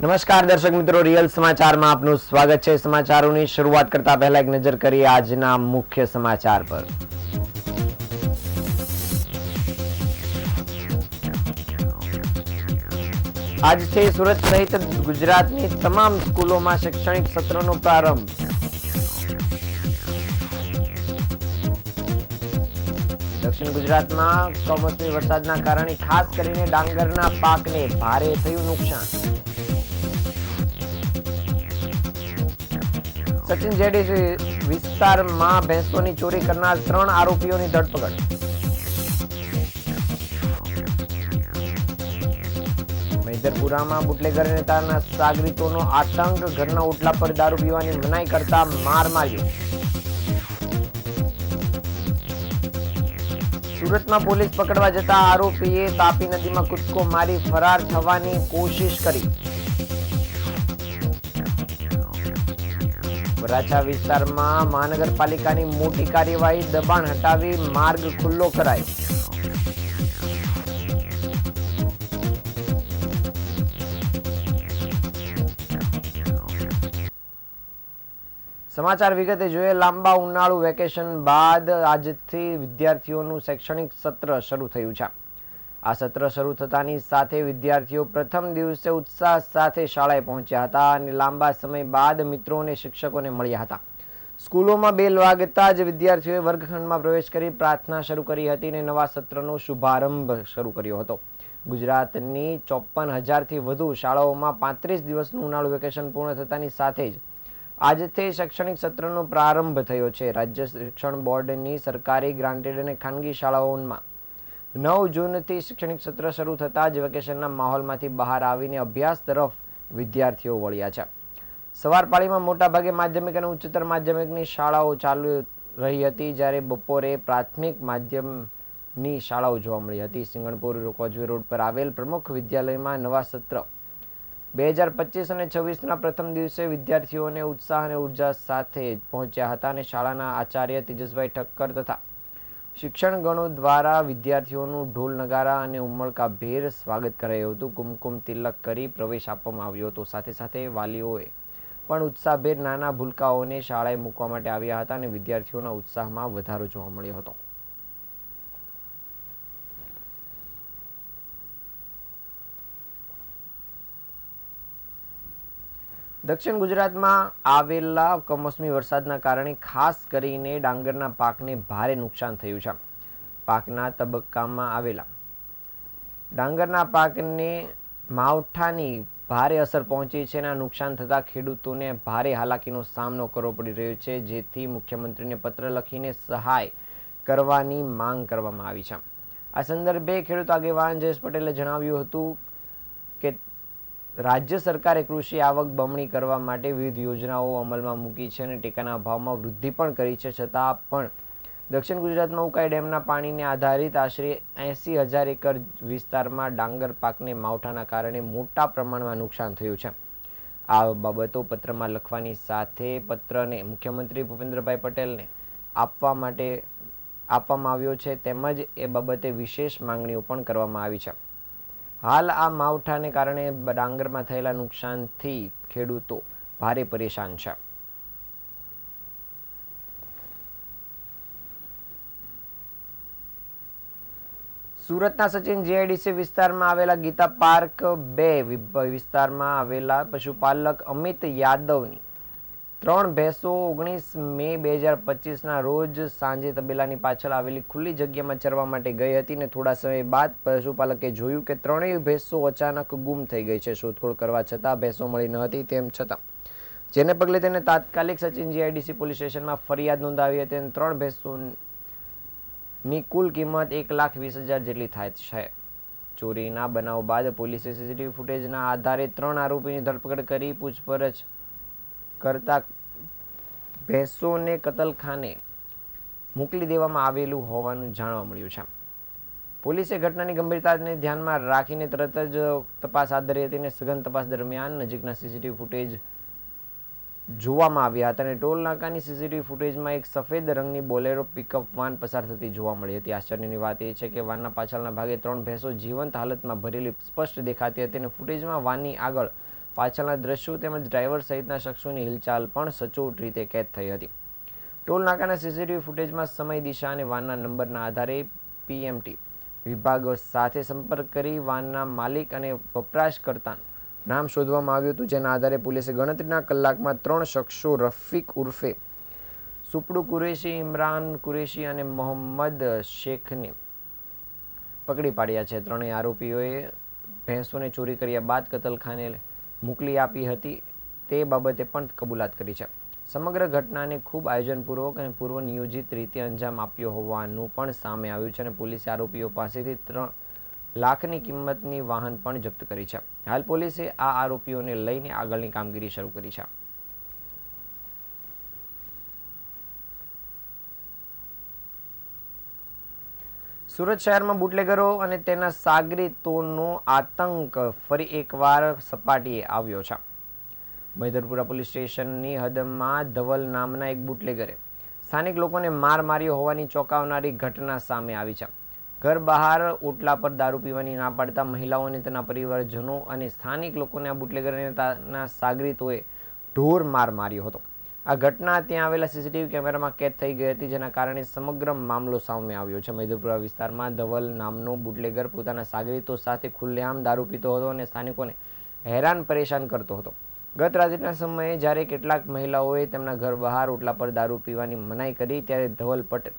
નમસ્કાર દર્શક મિત્રો, રિયલ સમાચારમાં આપનું સ્વાગત છે। સમાચારોની શરૂઆત કરતા પહેલા એક નજર કરીએ આજના મુખ્ય સમાચાર પર। આજથી સુરત સહિત ગુજરાતની તમામ સ્કૂલોમાં શૈક્ષણિક સત્રનો પ્રારંભ। દક્ષિણ ગુજરાતમાં કમોસમી વરસાદના કારણે ખાસ કરીને ડાંગરના પાકને ભારે થયું નુકસાન। સચિન જેડી વિસ્તારમાં ભેંસોની ચોરી કરનાર 3 આરોપીઓની ધરપકડ। મૈદરપુરામાં બુટલેગર નેતાના સાગરીતોનો આતંક, ઘરના ઓટલા પર દારૂ પીવાની મનાઈ કરતા માર માર્યો। સુરતમાં પોલીસ પકડવા જતા આરોપીએ તાપી નદીમાં કૂદકો મારી ફરાર થવાની કોશિશ કરી। વરાછા વિસ્તારમાં મહાનગરપાલિકાની મોટી કાર્યવાહી, દબાણ હટાવી માર્ગ ખુલ્લો કરાયો। સમાચાર વિગતે જોઈએ। લાંબા ઉનાળુ વેકેશન બાદ આજથી વિદ્યાર્થીઓનું શૈક્ષણિક સત્ર શરૂ થયું છે। આ સત્ર શરૂ થતાની સાથે વિદ્યાર્થીઓ પ્રથમ દિવસે ઉત્સાહ સાથે શાળાએ પહોંચ્યા હતા અને લાંબા સમય બાદ મિત્રો અને શિક્ષકોને મળ્યા હતા। સ્કૂલોમાં બેલ વાગતા જ વિદ્યાર્થીઓએ વર્ગખંડમાં પ્રવેશ કરી પ્રાર્થના શરૂ કરી હતી અને નવા સત્રનો શુભારંભ શરૂ કર્યો હતો। ગુજરાતની 54,000થી વધુ શાળાઓમાં 35 દિવસનું ઉનાળુ વેકેશન પૂર્ણ થતાની સાથે જ આજથી શૈક્ષણિક સત્રનો પ્રારંભ થયો છે। રાજ્ય શિક્ષણ બોર્ડની સરકારી, ગ્રાન્ટેડ અને ખાનગી શાળાઓમાં 9 જૂનથી શૈક્ષણિક સત્ર શરૂ થતાં જ વેકેશનના માહોલમાંથી બહાર આવીને અભ્યાસ તરફ વિદ્યાર્થીઓ વળ્યા છે। સવાર પાળીમાં મોટાભાગે માધ્યમિક અને ઉચ્ચતર માધ્યમિકની શાળાઓ ચાલુ રહી હતી, જ્યારે બપોરે પ્રાથમિક માધ્યમની શાળાઓ જોવા મળી હતી। સિંગણપુર કોઝવે રોડ પર આવેલ પ્રમુખ વિદ્યાલયમાં નવા સત્ર 2025 અને 26ના પ્રથમ દિવસે વિદ્યાર્થીઓને ઉત્સાહ અને ઉર્જા સાથે પહોંચ્યા હતા અને શાળાના આચાર્ય તેજસભાઈ ઠક્કર તથા શિક્ષણગણો દ્વારા વિદ્યાર્થીઓનું ઢોલ નગારા અને ઉમળકાભેર સ્વાગત કરાયું હતું। કુમકુમ તિલક કરી પ્રવેશ આપવામાં આવ્યો હતો। સાથે સાથે વાલીઓએ પણ ઉત્સાહભેર નાના ભૂલકાઓને શાળાએ મૂકવા માટે આવ્યા હતા અને વિદ્યાર્થીઓના ઉત્સાહમાં વધારો જોવા મળ્યો હતો। દક્ષિણ ગુજરાતમાં આવેલા કમોસમી વરસાદના કારણે ખાસ કરીને ડાંગરના પાકને ભારે નુકસાન થયું છે। પાકના તબક્કામાં આવેલા ડાંગરના પાકને માવઠાની ભારે અસર પહોંચી છે અને આ નુકસાન થતાં ખેડૂતોને ભારે હાલાકીનો સામનો કરવો પડી રહ્યો છે, જેથી મુખ્યમંત્રીને પત્ર લખીને સહાય કરવાની માંગ કરવામાં આવી છે। આ સંદર્ભે ખેડૂત આગેવાન જયેશ પટેલે જણાવ્યું હતું કે રાજ્ય સરકારે કૃષિ આવક બમણી કરવા માટે વિવિધ યોજનાઓ અમલમાં મૂકી છે અને ટેકાના ભાવમાં વૃદ્ધિ પણ કરી છે, છતાં પણ દક્ષિણ ગુજરાતમાં ઉકાઈ ડેમના પાણીને આધારિત આશરે 80,000 એકર વિસ્તારમાં ડાંગર પાકને માવઠાના કારણે મોટા પ્રમાણમાં નુકસાન થયું છે। આ બાબતો પત્રમાં લખવાની સાથે પત્રને મુખ્યમંત્રી ભૂપેન્દ્રભાઈ પટેલને આપવામાં આવ્યો છે, તેમજ એ બાબતે વિશેષ માંગણીઓ પણ કરવામાં આવી છે। હાલ આ માવઠાને કારણે ડાંગરમાં થયેલા નુકસાનથી ખેડૂતો ભારે પરેશાન છે। સુરતના સચિન જીઆઈડીસી વિસ્તારમાં આવેલા ગીતા પાર્ક 2 વિસ્તારમાં આવેલા પશુપાલક અમિત યાદવની 3 ભેંસો 19 મે 2025ના રોજ સાંજે તબેલાની પાછળ આવેલી ખુલ્લી જગ્યામાં ચરવા માટે ગઈ હતી અને થોડા સમય બાદ પશુપાલકે જોયું કે 3 ભેંસો અચાનક ગુમ થઈ ગઈ છે। શોધખોળ કરવા છતાં ભેંસો મળી ન હતી, તેમ છતાં જેને પગલે તેને તાત્કાલિક સચિન જીઆઈડીસી પોલીસ સ્ટેશનમાં ફરિયાદ નોંધાવી હતી અને 3 ભેંસોની કુલ કિંમત 1,20,000 જેટલી થાય છે। ચોરીના બનાવ બાદ પોલીસે સીસીટીવી ફૂટેજના આધારે 3 આરોપીની ધરપકડ કરી પૂછપરછ કરતા ભેંસોને કતલખાને મોકલી દેવામાં આવેલું હોવાનું જાણવા મળ્યું છે। પોલીસે ઘટનાની ગંભીરતાને ધ્યાનમાં રાખીને તરત જ તપાસ હાથ ધરી હતી અને સઘન તપાસ દરમિયાન નજીકના સીસીટીવી ફૂટેજ જોવામાં આવ્યા હતા અને ટોલ નાકાની સીસીટીવી ફૂટેજમાં એક સફેદ રંગની બોલેરો પિકઅપ વાન પસાર થતી જોવા મળી હતી। આશ્ચર્યની વાત એ છે કે વાનના પાછળના ભાગે 3 ભેંસો જીવંત હાલતમાં ભરેલી સ્પષ્ટ દેખાતી હતી અને ફૂટેજમાં વાનની આગળ પાછળના દ્રશ્યો તેમજ ડ્રાઈવર સહિતના શખ્સોની હિલચાલ પણ સચોટ રીતે કેદ થઈ હતી. ટોલ નાકાના સીસીટીવી ફૂટેજમાં સમય, દિશા અને વાનના નંબરના આધારે પીએમટી વિભાગ સાથે સંપર્ક કરી વાનના માલિક અને વપરાશકર્તા નામ શોધવામાં આવ્યું હતું, જેના આધારે પોલીસે ગણતરીના કલાકમાં 3 શખ્સો રફીક ઉર્ફે સુપડુ કુરેશી, ઇમરાન કુરેશી અને મોહમ્મદ શેખને પકડી પાડ્યા છે. ત્રણેય આરોપીઓએ ભેંસોને ચોરી કર્યા બાદ કતલખાને મોકલી આપી હતી તે બાબતે પણ કબૂલાત કરી છે. સમગ્ર ઘટનાને ખૂબ આયોજનપૂર્વક અને પૂર્વ નિયોજિત રીતે અંજામ આપ્યો હોવાનું પણ સામે આવ્યું છે અને પોલીસે આરોપીઓ પાસેથી 3 લાખની કિંમતની વાહન પણ જપ્ત કરી છે. હાલ પોલીસે આ આરોપીઓને લઈને આગળની કામગીરી શરૂ કરી છે. સુરત શહેરમાં બુટલેગરો અને તેના સાગરીતોનો આતંક ફરી એકવાર સપાટીએ આવ્યો છે. મૈદરપુરા પોલીસ સ્ટેશનની હદમાં ધવલ નામના એક બુટલેગરે સ્થાનિક લોકોને માર માર્યો હોવાની ચોંકાવનારી ઘટના સામે આવી છે. ઘર બહાર ઓટલા પર દારૂ પીવાની ના પાડતા મહિલાઓ અને તેના પરિવારજનો અને સ્થાનિક લોકોને આ બુટલેગર અને તેના સાગરીતોએ ઢોર માર માર્યો હતો. આ ઘટના ત્યાં આવેલા સીસીટીવી કેમેરામાં કેદ થઈ ગઈ હતી, જેના કારણે સમગ્ર મામલો સામે આવ્યો છે. મૈદરપુરા વિસ્તારમાં ધવલ નામનો બુટલેગર પોતાના સાગરીતો સાથે ખુલ્લેઆમ દારૂ પીતો હતો અને સ્થાનિકોને હેરાન પરેશાન કરતો હતો. ગત રાત્રિના સમયે જ્યારે કેટલાક મહિલાઓએ તેમના ઘર બહાર ઓટલા પર દારૂ પીવાની મનાઈ કરી, ત્યારે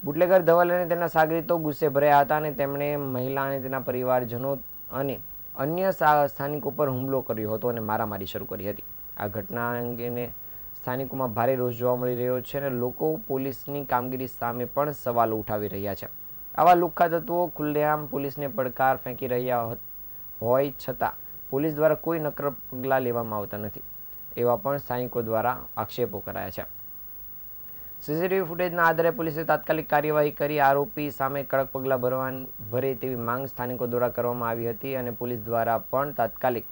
બુટલેગર ધવલ અને તેના સાગરીતો ગુસ્સે ભર્યા હતા અને તેમણે મહિલા અને તેના પરિવારજનો અને અન્ય સ્થાનિકો પર હુમલો કર્યો હતો અને મારામારી શરૂ કરી હતી. આ ઘટના અંગે સ્થાનિકોમાં ભારે રોષ જોવા મળી રહ્યો છે અને લોકો પોલીસની કામગીરી સામે પણ સવાલો ઉઠાવી રહ્યા છે. આવા લુખ્ખા તત્વો ખુલ્લેઆમ પોલીસને પડકાર ફેંકી રહ્યા હોય છતાં પોલીસ દ્વારા કોઈ નક્કર પગલાં લેવામાં આવતા નથી, એવા પણ સ્થાનિકો દ્વારા આક્ષેપો કરાયા છે. સીસીટીવી ફૂટેજના આધારે પોલીસે તાત્કાલિક કાર્યવાહી કરી આરોપી સામે કડક પગલાં ભરે તેવી માંગ સ્થાનિકો દ્વારા કરવામાં આવી હતી અને પોલીસ દ્વારા પણ તાત્કાલિક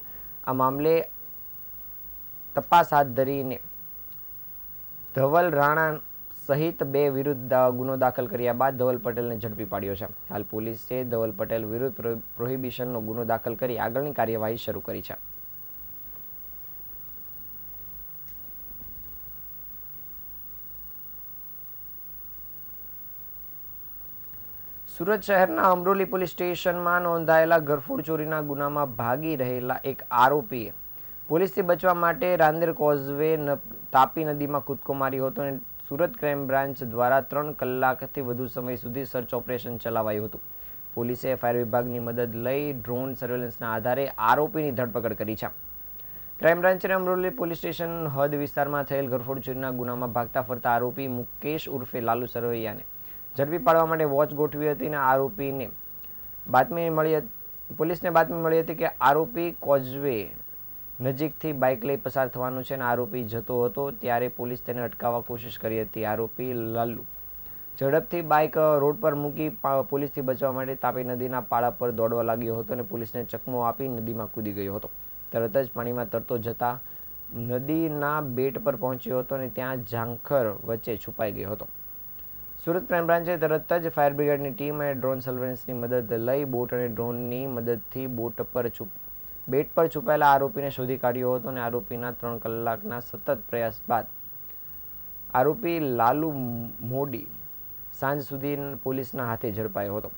આ મામલે તપાસ હાથ ધરીને ધવલ રાણા સહિત 2 વિરુદ્ધ ગુનો દાખલ કર્યા બાદ ધવલ પટેલને ઝડપી પાડ્યો છે. હાલ પોલીસે ધવલ પટેલ વિરુદ્ધ પ્રોહિબિશનનો ગુનો દાખલ કરી આગળની કાર્યવાહી શરૂ કરી છે. સુરત શહેરના અમરોલી પોલીસ સ્ટેશનમાં નોંધાયેલા ઘરફોડ ચોરીના ગુનામાં ભાગી રહેલા એક આરોપીએ પોલીસથી બચવા માટે રાંદેર કોઝવે તાપી નદીમાં કૂદકો માર્યો હતો અને સુરત ક્રાઇમ બ્રાન્ચ દ્વારા 3 કલાકથી વધુ સમય સુધી સર્ચ ઓપરેશન ચલાવાયું હતું. પોલીસે ફાયર વિભાગની મદદ લઈ ડ્રોન સર્વેલન્સના આધારે આરોપીની ધરપકડ કરી છે. ક્રાઇમ બ્રાન્ચે અમરોલી પોલીસ સ્ટેશન હદ વિસ્તારમાં થયેલ ઘરફોડ ચોરીના ગુનામાં ભાગતા ફરતા આરોપી મુકેશ ઉર્ફે લાલુ સરવૈયાને ઝડપી પાડવા માટે વોચ ગોઠવી હતી અને આરોપીને પોલીસને બાતમી મળી હતી કે આરોપી કોઝવે નજીકથી બાઇક લઈ પસાર થવાનું છે અને આરોપી જતો હતો ત્યારે પોલીસ તેને અટકાવવા કોશિશ કરી હતી. આરોપી લાલુ ઝડપથી બાઇક રોડ પર મૂકી પોલીસથી બચવા માટે તાપી નદીના પાળા પર દોડવા લાગ્યો હતો અને પોલીસને ચકમો આપી નદીમાં કૂદી ગયો હતો. તરત જ પાણીમાં તરતો જતા નદીના બેટ પર પહોંચ્યો હતો અને ત્યાં ઝાંખર વચ્ચે છુપાઈ ગયો હતો. સુરત ક્રાઇમ બ્રાન્ચે તરત જ ફાયર બ્રિગેડની ટીમ અને ડ્રોન સર્વેલન્સની મદદ લઈ બોટ અને ડ્રોનની મદદથી બેટ પર છુપાયેલા આરોપીને શોધી કાઢ્યો હતો અને આરોપીના 3 કલાકના સતત પ્રયાસ બાદ આરોપી લાલુ મોડી સાંજ સુધી પોલીસના હાથે ઝડપાયો હતો.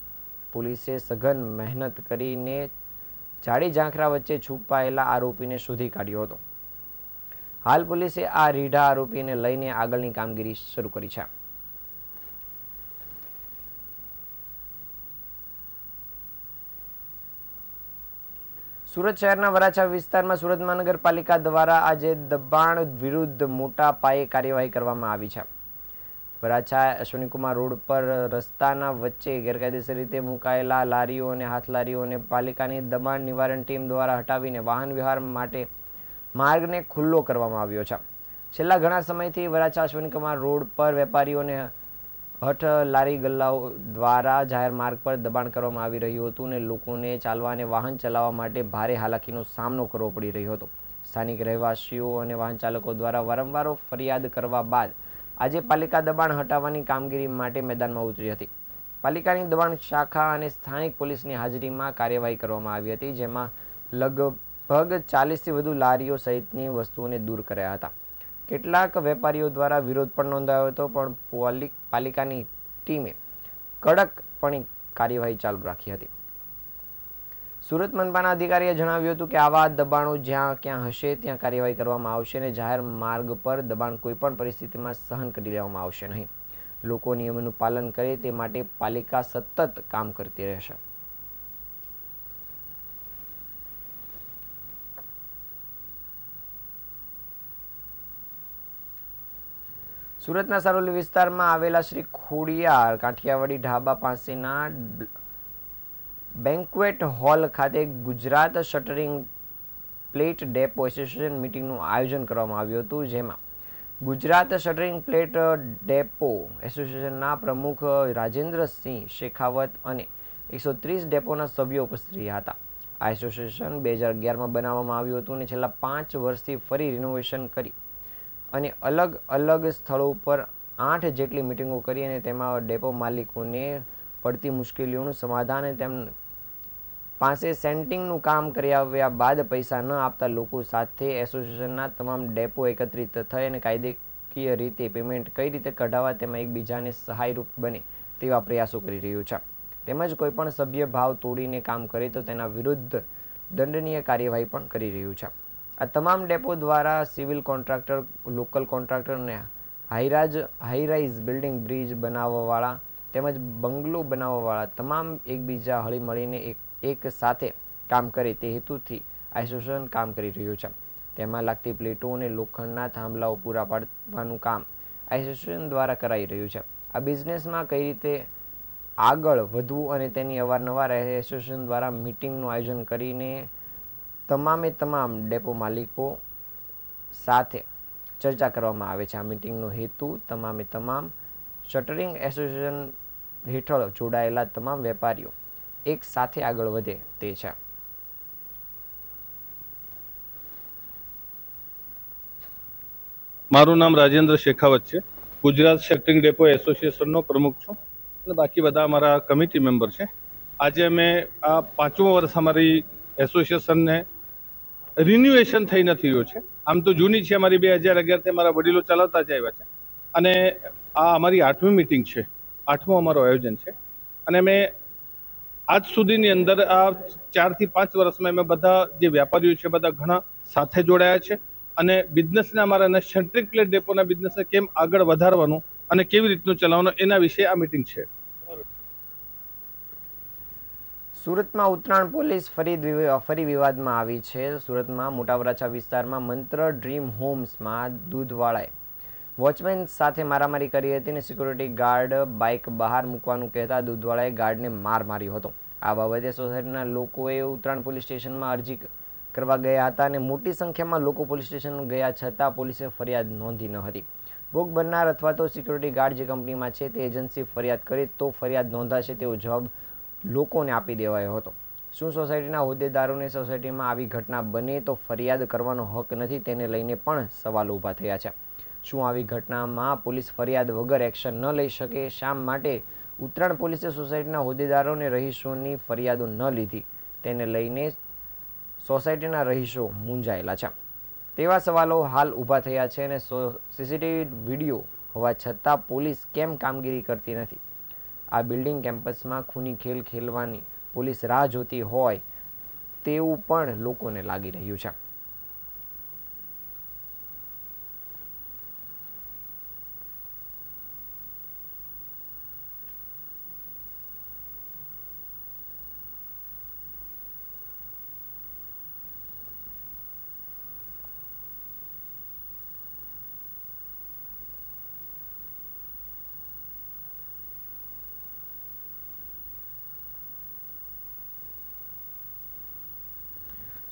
પોલીસે સઘન મહેનત કરીને જાડી ઝાંખરા વચ્ચે છુપાયેલા આરોપીને શોધી કાઢ્યો હતો. હાલ પોલીસે આ રીઢા આરોપીને લઈને આગળની કામગીરી શરૂ કરી છે. સુરત શહેરના વરાછા વિસ્તારમાં સુરત મહાનગરપાલિકા દ્વારા આજે દબાણ વિરુદ્ધ મોટા પાયે કાર્યવાહી કરવામાં આવી છે. વરાછા અશ્વનીકુમાર રોડ પર રસ્તાના વચ્ચે ગેરકાયદેસર રીતે મુકાયેલા લારીઓ અને હાથલારીઓને પાલિકાની દબાણ નિવારણ ટીમ દ્વારા હટાવીને વાહન વ્યવહાર માટે માર્ગને ખુલ્લો કરવામાં આવ્યો છે. છેલ્લા ઘણા સમયથી વરાછા અશ્વનીકુમાર રોડ પર વેપારીઓને હઠ લારી ગલ્લાઓ દ્વારા જાહેર માર્ગ પર દબાણ કરવામાં આવી રહ્યું હતું અને લોકોને ચાલવા અને વાહન ચલાવવા માટે ભારે હાલાકીનો સામનો કરવો પડી રહ્યો હતો. સ્થાનિક રહેવાસીઓ અને વાહન ચાલકો દ્વારા વારંવાર ફરિયાદ કરવા બાદ આજે પાલિકા દબાણ હટાવવાની કામગીરી માટે મેદાનમાં ઉતરી હતી. પાલિકાની દબાણ શાખા અને સ્થાનિક પોલીસની હાજરીમાં કાર્યવાહી કરવામાં આવી હતી, જેમાં લગભગ લગભગ 40થી વધુ લારીઓ સહિતની વસ્તુઓને દૂર કર્યા હતા. કેટલાક વેપારીઓ દ્વારા વિરોધ પણ નોંધાયો હતો, પણ પાલિકાની ટીમે કડકપણે કાર્યવાહી ચાલુ રાખી હતી. સુરત મનપાના અધિકારીએ જણાવ્યું હતું કે આવા દબાણો જ્યાં ક્યાં હશે ત્યાં કાર્યવાહી કરવામાં આવશે અને જાહેર માર્ગ પર દબાણ કોઈપણ પરિસ્થિતિમાં સહન કરી લેવામાં આવશે નહીં. લોકો નિયમોનું પાલન કરે તે માટે પાલિકા સતત કામ કરતી રહેશે. સુરતના સારોલી વિસ્તારમાં આવેલા શ્રી ખોડિયાર કાઠિયાવાડી ઢાબા પાસેના બેન્ક્વેટ હોલ ખાતે ગુજરાત શટરિંગ પ્લેટ ડેપો એસોસિએશન મીટિંગનું આયોજન કરવામાં આવ્યું હતું, જેમાં ગુજરાત શટરિંગ પ્લેટ ડેપો એસોસિએશનના પ્રમુખ રાજેન્દ્રસિંહ શેખાવત અને 130 ડેપોના સભ્યો ઉપસ્થિત રહ્યા હતા. આ એસોસિએશન 2011માં બનાવવામાં આવ્યું હતું અને છેલ્લા 5 વર્ષથી ફરી રિનોવેશન કરી અને અલગ અલગ સ્થળો પર 8 જેટલી મિટિંગો કરી અને તેમાં ડેપો માલિકોને પડતી મુશ્કેલીઓનું સમાધાન અને તેમને પાસે સેન્ટિંગનું કામ કર્યા બાદ પૈસા ન આપતા લોકો સાથે એસોસિએશનના તમામ ડેપો એકત્રિત થઈ અને કાયદેકીય રીતે પેમેન્ટ કઈ રીતે કઢાવવા તેમાં એકબીજાને સહાયરૂપ બને તેવા પ્રયાસો કરી રહ્યું છે. તેમજ કોઈપણ સભ્ય ભાવ તોડીને કામ કરે તો તેના વિરુદ્ધ દંડનીય કાર્યવાહી પણ કરી રહ્યું છે. આ તમામ ડેપો દ્વારા સિવિલ કોન્ટ્રાક્ટર, લોકલ કોન્ટ્રાક્ટર અને હાઈરાઇઝ બિલ્ડિંગ, બ્રિજ બનાવવાવાળા તેમજ બંગલો બનાવવાવાળા તમામ એકબીજા હળી મળીને એક સાથે કામ કરે તે હેતુથી આ એસોસિએશન કામ કરી રહ્યું છે. તેમાં લાગતી પ્લેટો અને લોખંડના થાંભલાઓ પૂરા પાડવાનું કામ આ એસોસિએશન દ્વારા કરાઈ રહ્યું છે. આ બિઝનેસમાં કઈ રીતે આગળ વધવું અને તેની અવારનવાર એસોસિએશન દ્વારા મિટિંગનું આયોજન કરીને તમામ ડેપો માલિકો સાથે ચર્ચા કરવામાં આવે છે. આ મિટિંગનો હેતુ તમામ શટરિંગ એસોસિએશન હેઠળ જોડાયેલા તમામ વેપારીઓ એક સાથે આગળ વધે તે છે. મારું નામ રાજેન્દ્ર શેખાવત છે. ગુજરાત શટરિંગ ડેપો એસોસિએશનનો પ્રમુખ છું અને બાકી બધા અમારા કમિટી મેમ્બર છે. આજે અમે આ 5મું વર્ષ અમારી એસોસિએશનને રિન્યુએશન થઈ નથી રહ્યું છે. આમ તો જૂની છે, અમારી 2011થી અમારા વડીલો ચલાવતા જ આવ્યા છે અને આ અમારી 8મી મિટિંગ છે, 8મું અમારું આયોજન છે. અને અમે આજ સુધીની અંદર આ 4 થી 5 વર્ષમાં અમે બધા જે વેપારીઓ છે બધા ઘણા સાથે જોડાયા છે અને બિઝનેસને અમારા શટરિંગ પ્લેટ ડેપોના બિઝનેસને કેમ આગળ વધારવાનું અને કેવી રીતનું ચલાવવાનું એના વિશે આ મિટિંગ છે. સુરતમાં ઉત્તરાયણ પોલીસ ફરી વિવાદમાં આવી છે. સુરતમાં મોટા વરાછા વિસ્તારમાં મંત્ર ડ્રીમ હોમ્સમાં દૂધવાળાએ વોચમેન સાથે મારામારી કરી હતી અને સિક્યુરિટી ગાર્ડ બાઇક બહાર મૂકવાનું કહેતા દૂધવાળાએ ગાર્ડને માર માર્યો હતો. આ બાબતે સોસાયટીના લોકોએ ઉત્તરાયણ પોલીસ સ્ટેશનમાં અરજી કરવા ગયા હતા અને મોટી સંખ્યામાં લોકો પોલીસ સ્ટેશન ગયા છતાં પોલીસે ફરિયાદ નોંધી ન હતી. ભોગ બનનાર અથવા તો સિક્યુરિટી ગાર્ડ જે કંપનીમાં છે તે એજન્સી ફરિયાદ કરે તો ફરિયાદ નોંધાશે તેવો જવાબ લોકોને આપી દેવાયો હતો. શું સોસાયટીના હોદ્દેદારોને સોસાયટીમાં આવી ઘટના બને તો ફરિયાદ કરવાનો હક નથી, તેને લઈને પણ સવાલો ઊભા થયા છે. શું આવી ઘટનામાં પોલીસ ફરિયાદ વગર એક્શન ન લઈ શકે? શા માટે ઉત્તરાયણ પોલીસે સોસાયટીના હોદ્દેદારો અને રહીશોની ફરિયાદો ન લીધી? તેને લઈને સોસાયટીના રહીશો મૂંઝાયેલા છે. તેવા સવાલો હાલ ઊભા થયા છે અને સીસીટીવી વિડીયો હોવા છતાં પોલીસ કેમ કામગીરી કરતી નથી? આ બિલ્ડિંગ કેમ્પસમાં ખૂની ખેલ ખેલવાની પોલીસ રાહ જોતી હોય તેવું પણ લોકોને લાગી રહ્યું છે.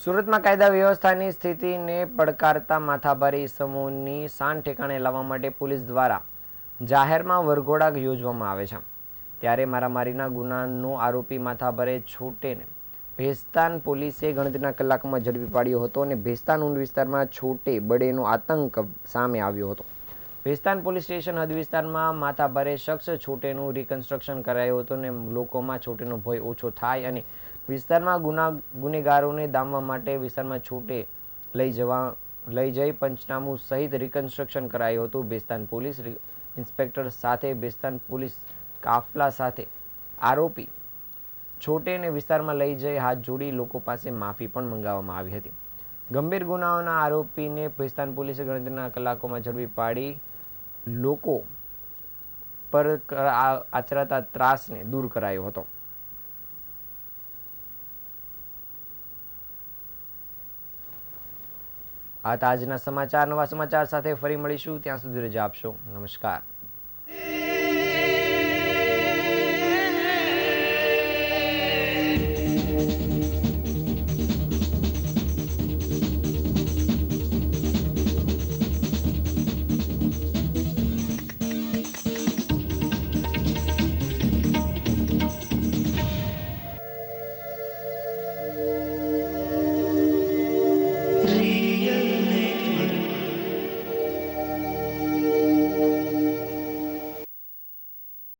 સુરતમાં કાયદા વ્યવસ્થાની સ્થિતિને પડકારતા માથાભારે ઇસમોની શાન ઠેકાણે લાવવા માટે પોલીસ દ્વારા જાહેરમાં વરઘોડા યોજવામાં આવે છે. ત્યારે મારામારીના ગુનાનો આરોપી માથાભારે છોટેને ભેસ્તાન પોલીસે ગણતરીના કલાકમાં ઝડપી પાડ્યો હતો અને ભેસ્તાન ઊંડ વિસ્તારમાં છોટે બળેનો આતંક સામે આવ્યો હતો. ભેસ્તાન પોલીસ સ્ટેશન હદ વિસ્તારમાં માથાભારે શખ્સ છોટેનું રિકન્સ્ટ્રક્શન કરાયું હતું અને લોકોમાં છોટેનો ભય ઓછો થાય અને વિસ્તારમાં ગુનેગારોને ડામવા માટે વિસ્તારમાં છૂટે લઈ જઈ પંચનામું સહિત રિકન્સ્ટ્રક્શન કરાયું હતું. બેસ્તાન પોલીસ ઇન્સ્પેક્ટર સાથે બેસ્તાન પોલીસ કાફલા સાથે આરોપી છોટેને વિસ્તારમાં લઈ જઈ હાથ જોડી લોકો પાસે માફી પણ મંગાવવામાં આવી હતી. ગંભીર ગુનાઓના આરોપીને ભેસ્તાન પોલીસે ગણતરીના કલાકોમાં ઝડપી પાડી લોકો પર આચરાતા ત્રાસને દૂર કરાયો હતો. આ તાજના સમાચાર. નવા સમાચાર સાથે ફરી મળીશું. ત્યાં સુધી રજા આપશો. નમસ્કાર.